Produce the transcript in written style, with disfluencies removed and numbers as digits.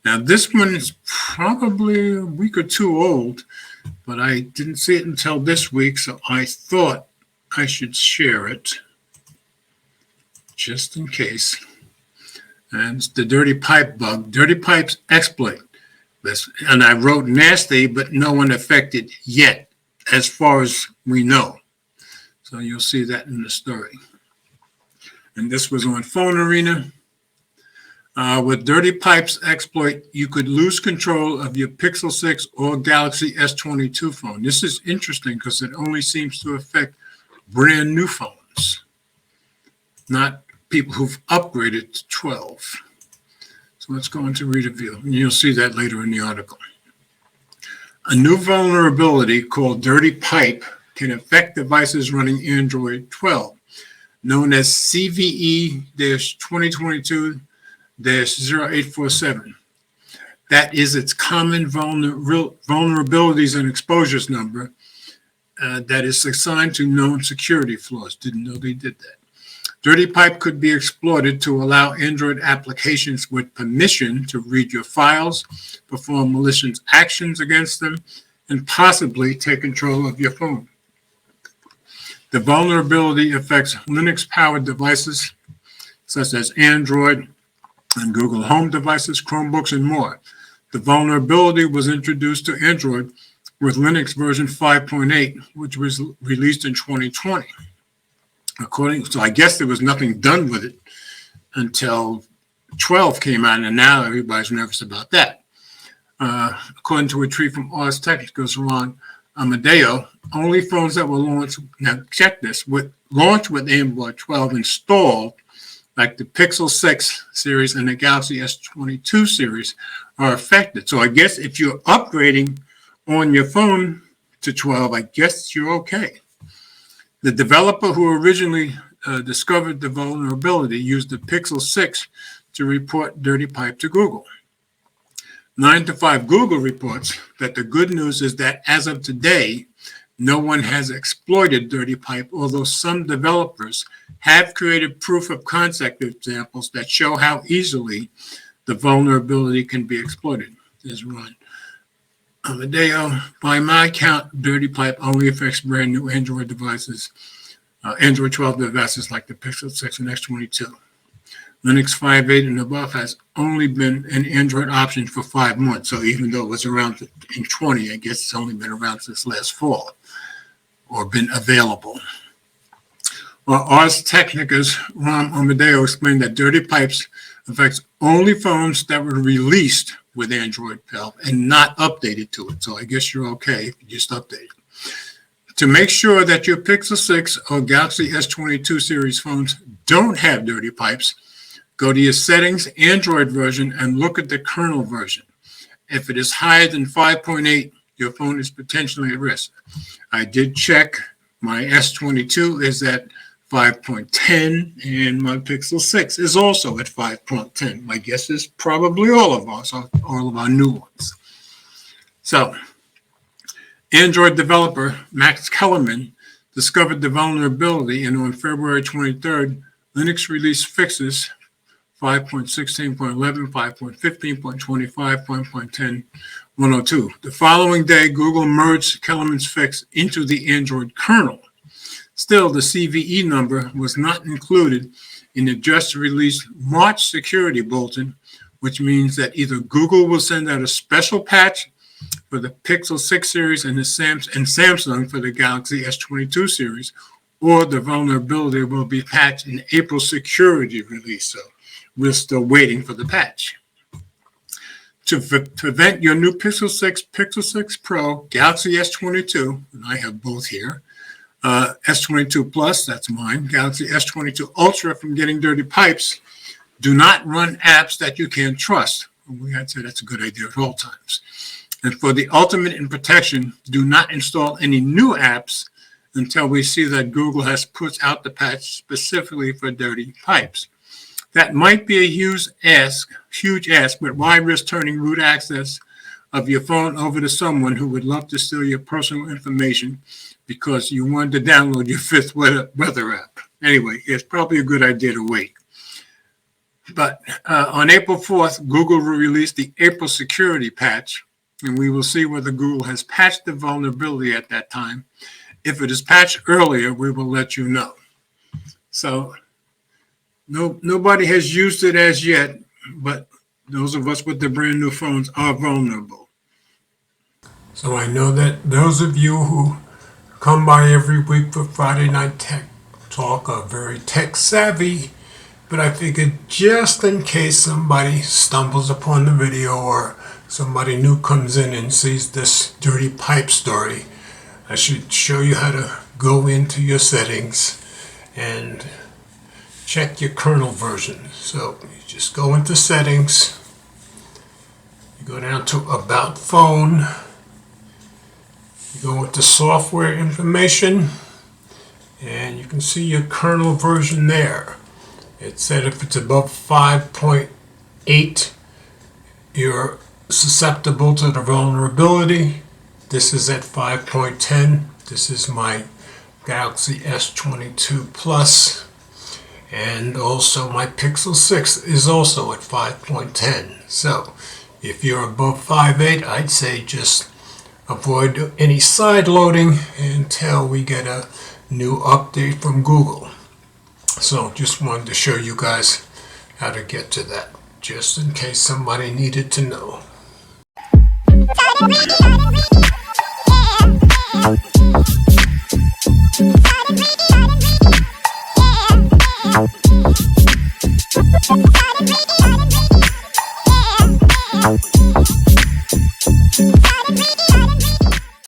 Now, this one is probably a week or two old, but I didn't see it until this week, so I thought I should share it just in case. And it's the dirty pipe bug, dirty pipes exploit. And I wrote nasty, but no one affected yet, as far as we know. So you'll see that in the story. And this was on Phone Arena. With dirty pipes exploit, you could lose control of your Pixel 6 or Galaxy S22 phone. This is interesting because it only seems to affect brand new phones, not people who've upgraded to 12. So let's go into reader view, and you'll see that later in the article. A new vulnerability called Dirty Pipe can affect devices running Android 12, known as CVE-2022-0847. That is its common vulnerabilities and exposures number that is assigned to known security flaws. Didn't know they did that. Dirty Pipe could be exploited to allow Android applications with permission to read your files, perform malicious actions against them, and possibly take control of your phone. The vulnerability affects Linux-powered devices such as Android and Google Home devices, Chromebooks, and more. The vulnerability was introduced to Android with Linux version 5.8, which was released in 2020. So I guess there was nothing done with it until 12 came out, and now everybody's nervous about that. According to a tweet from Ars Technica's Ron Amadeo, only phones that were launched, now check this, launched with Android 12 installed, like the Pixel 6 series and the Galaxy S22 series, are affected. So I guess if you're upgrading on your phone to 12, I guess you're okay. The developer who originally discovered the vulnerability used the Pixel 6 to report Dirty Pipe to Google. 9 to 5 Google reports that the good news is that as of today, no one has exploited Dirty Pipe, although some developers have created proof of concept examples that show how easily the vulnerability can be exploited. There's Ron Amadeo. By my count, Dirty Pipe only affects brand new Android devices, Android 12 devices like the Pixel 6 and X22. Linux 5.8 and above has only been an Android option for 5 months. So even though it was around in 20, I guess it's only been around since last fall or been available. Well, Ars Technica's Ron Amadeo explained that Dirty Pipes affects only phones that were released with Android 12 and not updated to it. So I guess you're okay if you just update it. To make sure that your Pixel 6 or Galaxy S22 series phones don't have Dirty Pipes, go to your settings, Android version, and look at the kernel version. If it is higher than 5.8, your phone is potentially at risk. I did check. My S22 is at 5.10, and my Pixel 6 is also at 5.10. My guess is probably all of our new ones. So, Android developer Max Kellerman discovered the vulnerability, and on February 23rd, Linux released fixes 5.16.11, 5.15.25, 5.10, 102. The following day, Google merged Kellerman's fix into the Android kernel. Still, the CVE number was not included in the just released March security bulletin, which means that either Google will send out a special patch for the Pixel 6 series and Samsung for the Galaxy S22 series, or the vulnerability will be patched in April security release. So we're still waiting for the patch. To prevent your new Pixel 6, Pixel 6 Pro, Galaxy S22, and I have both here, S22 Plus, that's mine, Galaxy S22 Ultra from getting dirty pipes, do not run apps that you can't trust. We had to say that's a good idea at all times. And for the ultimate in protection, do not install any new apps until we see that Google has put out the patch specifically for dirty pipes. That might be a huge ask, but why risk turning root access of your phone over to someone who would love to steal your personal information because you wanted to download your fifth weather app? Anyway, it's probably a good idea to wait. But on April 4th, Google will release the April security patch, and we will see whether Google has patched the vulnerability at that time. If it is patched earlier, we will let you know. So nobody has used it as yet, but those of us with the brand new phones are vulnerable. So I know that those of you who come by every week for Friday Night Tech Talk are very tech savvy, but I figured just in case somebody stumbles upon the video or somebody new comes in and sees this dirty pipe story, I should show you how to go into your settings and check your kernel version. So you just go into settings, you go down to About Phone, you go into Software Information, and you can see your kernel version there. It said if it's above 5.8, you're susceptible to the vulnerability. This is at 5.10. This is my Galaxy S22 Plus. And also my Pixel 6 is also at 5.10. So if you're above 5.8, I'd say just avoid any side loading until we get a new update from Google. So just wanted to show you guys how to get to that, just in case somebody needed to know. Yeah.